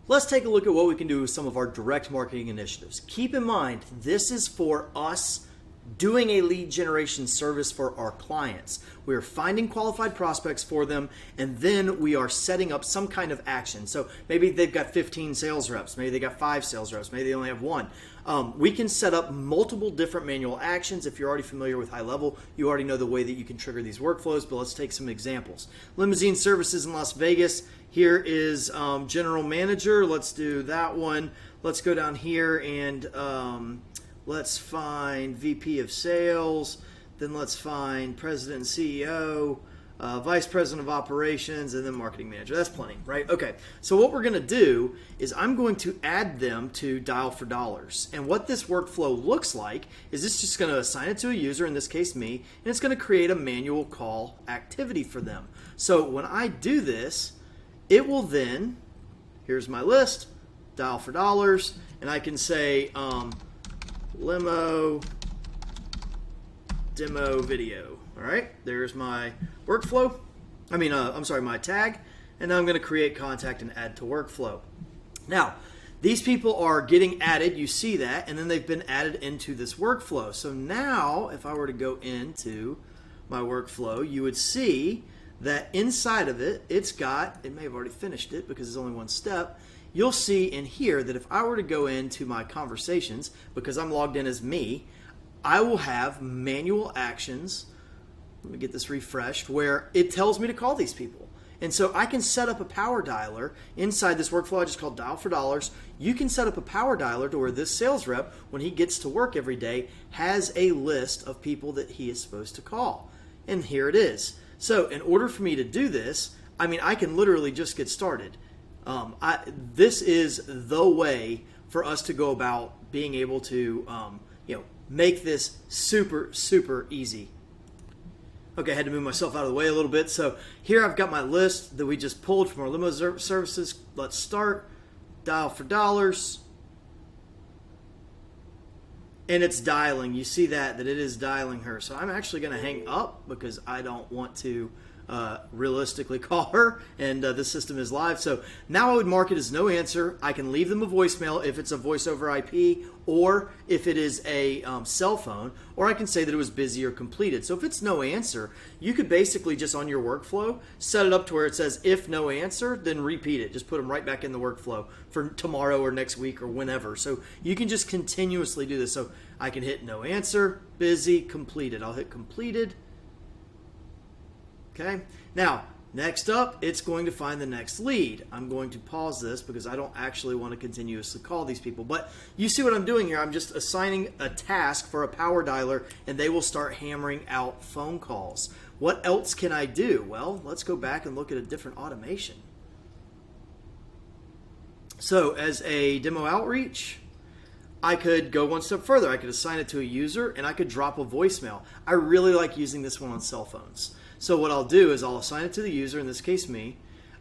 Let's take a look at what we can do with some of our direct marketing initiatives. Keep in mind, this is for us doing a lead generation service for our clients. We are finding qualified prospects for them, and then we are setting up some kind of action. So maybe they've got 15 sales reps, maybe they got 5 sales reps, maybe they only have 1. We can set up multiple different manual actions. If you're already familiar with high level, you already know the way that you can trigger these workflows, but let's take some examples. Limousine services in Las Vegas. Here is general manager. Let's do that one. Let's go down here and let's find VP of sales. Then let's find president and CEO, vice president of operations, and then marketing manager. That's plenty, right? Okay, so what we're going to do is I'm going to add them to Dial for Dollars. And what this workflow looks like is it's just going to assign it to a user, in this case me, and it's going to create a manual call activity for them. So when I do this, it will then, here's my list, Dial for Dollars, and I can say limo demo video. All right, there's my workflow. My tag, and now I'm going to create contact and add to workflow. Now, these people are getting added, you see that, and then they've been added into this workflow. So now, if I were to go into my workflow, you would see that inside of it, it may have already finished it because it's only one step. You'll see in here that if I were to go into my conversations, because I'm logged in as me, I will have manual actions. Let me get this refreshed, where it tells me to call these people. And so I can set up a power dialer inside this workflow I just called Dial for Dollars. You can set up a power dialer to where this sales rep, when he gets to work every day, has a list of people that he is supposed to call. And here it is. So in order for me to do this, I can literally just get started. This is the way for us to go about being able to make this super, super easy. Okay, I had to move myself out of the way a little bit. So here I've got my list that we just pulled from our limo services. Let's start. Dial for Dollars. And it's dialing. You see that it is dialing her. So I'm actually going to hang up because I don't want to realistically call her, and the system is live. So now I would mark it as no answer. I can leave them a voicemail if it's a voice over IP, or if it is a cell phone, or I can say that it was busy or completed. So if it's no answer, you could basically just on your workflow set it up to where it says if no answer, then repeat it. Just put them right back in the workflow for tomorrow or next week or whenever. So you can just continuously do this. So I can hit no answer, busy, completed. I'll hit completed. Okay, now next up, it's going to find the next lead. I'm going to pause this because I don't actually want to continuously call these people. But you see what I'm doing here. I'm just assigning a task for a power dialer, and they will start hammering out phone calls. What else can I do? Well, let's go back and look at a different automation. So as a demo outreach, I could go one step further. I could assign it to a user, and I could drop a voicemail. I really like using this one on cell phones. So what I'll do is I'll assign it to the user, in this case me.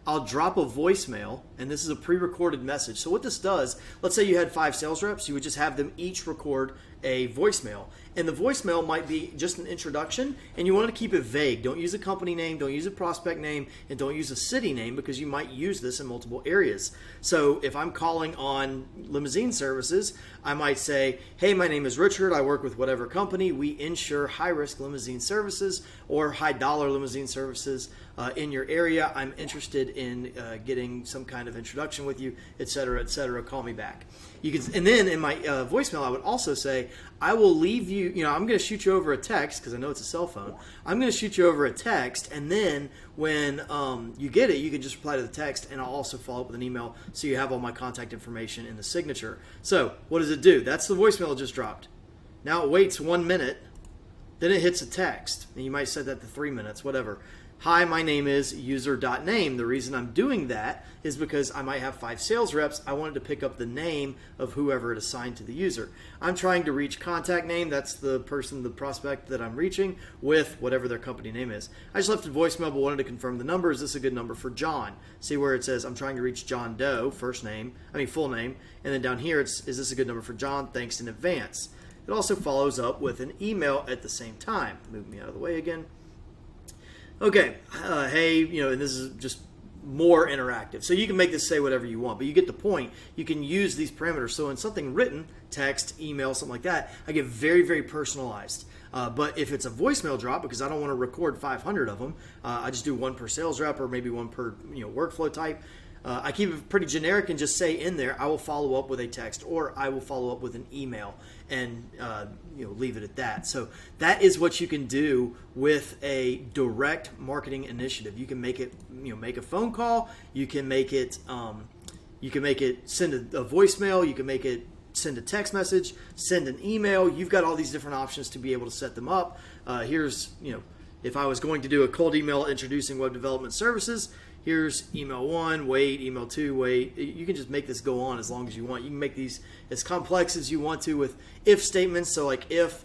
I'll drop a voicemail, and this is a pre-recorded message. So what this does, let's say you had 5 sales reps, you would just have them each record a voicemail. And the voicemail might be just an introduction, and you want to keep it vague. Don't use a company name, don't use a prospect name, and don't use a city name because you might use this in multiple areas. So if I'm calling on limousine services, I might say, hey, my name is Richard. I work with whatever company. We insure high-risk limousine services or high-dollar limousine services in your area. I'm interested in getting some kind of introduction with you, et cetera, et cetera. Call me back. And then in my voicemail, I would also say, I will leave you, I'm going to shoot you over a text because I know it's a cell phone. I'm going to shoot you over a text, and then when you get it, you can just reply to the text, and I'll also follow up with an email so you have all my contact information in the signature. So what does it do? That's the voicemail it just dropped. Now it waits 1 minute, then it hits a text, and you might set that to 3 minutes, whatever. Hi, my name is user.name. The reason I'm doing that is because I might have 5 sales reps. I wanted to pick up the name of whoever it assigned to the user. I'm trying to reach contact name. That's the person, the prospect that I'm reaching with whatever their company name is. I just left a voicemail but wanted to confirm the number. Is this a good number for John? See where it says I'm trying to reach John Doe, full name. And then down here, is this a good number for John? Thanks in advance. It also follows up with an email at the same time. Move me out of the way again. Okay, hey, and this is just more interactive. So you can make this say whatever you want, but you get the point. You can use these parameters. So in something written, text, email, something like that, I get very, very personalized. But if it's a voicemail drop, because I don't want to record 500 of them, I just do one per sales rep or maybe one per workflow type. I keep it pretty generic and just say in there, I will follow up with a text or I will follow up with an email, and leave it at that. So that is what you can do with a direct marketing initiative. You can make it, make a phone call. You can make it send a voicemail. You can make it send a text message, send an email. You've got all these different options to be able to set them up. Here's, if I was going to do a cold email introducing web development services, here's email 1, wait, email 2, wait. You can just make this go on as long as you want. You can make these as complex as you want to with if statements. So like if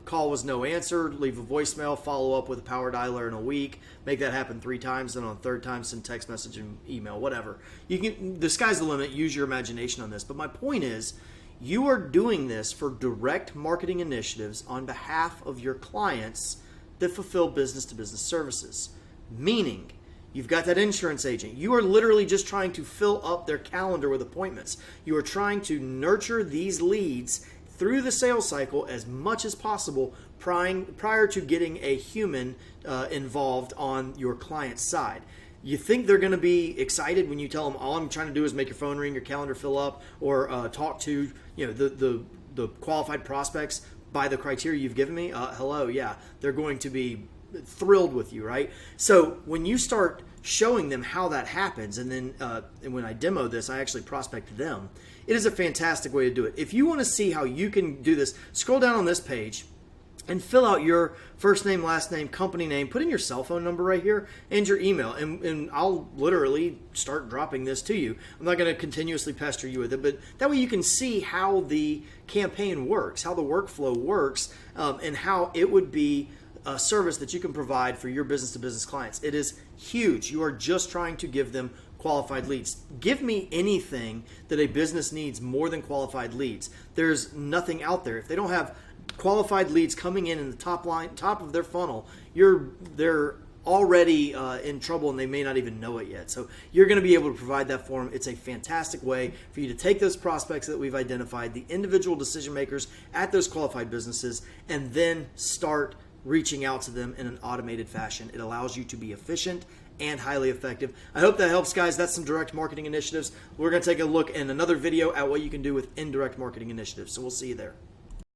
call was no answer, leave a voicemail, follow up with a power dialer in a week, make that happen 3 times, then on the 3rd time send text message and email, whatever. The sky's the limit. Use your imagination on this. But my point is, you are doing this for direct marketing initiatives on behalf of your clients that fulfill business-to-business services. Meaning, you've got that insurance agent. You are literally just trying to fill up their calendar with appointments. You are trying to nurture these leads through the sales cycle as much as possible prior to getting a human involved on your client's side. You think they're going to be excited when you tell them all I'm trying to do is make your phone ring, your calendar fill up, or talk to the qualified prospects by the criteria you've given me? Hello, yeah, they're going to be thrilled with you, right? So when you start showing them how that happens, and then and when I demo this, I actually prospect them. It is a fantastic way to do it. If you want to see how you can do this, scroll down on this page and fill out your first name, last name, company name, put in your cell phone number right here and your email, and I'll literally start dropping this to you. I'm not going to continuously pester you with it, but that way you can see how the campaign works, how the workflow works, and how it would be a service that you can provide for your business-to-business clients. It is huge. You are just trying to give them qualified leads. Give me anything that a business needs more than qualified leads. There's nothing out there. If they don't have qualified leads coming in the top of their funnel, they're already in trouble and they may not even know it yet. So you're going to be able to provide that for them. It's a fantastic way for you to take those prospects that we've identified, the individual decision makers at those qualified businesses, and then start reaching out to them in an automated fashion. It allows you to be efficient and highly effective. I hope that helps, guys. That's some direct marketing initiatives. We're going to take a look in another video at what you can do with indirect marketing initiatives. So we'll see you there.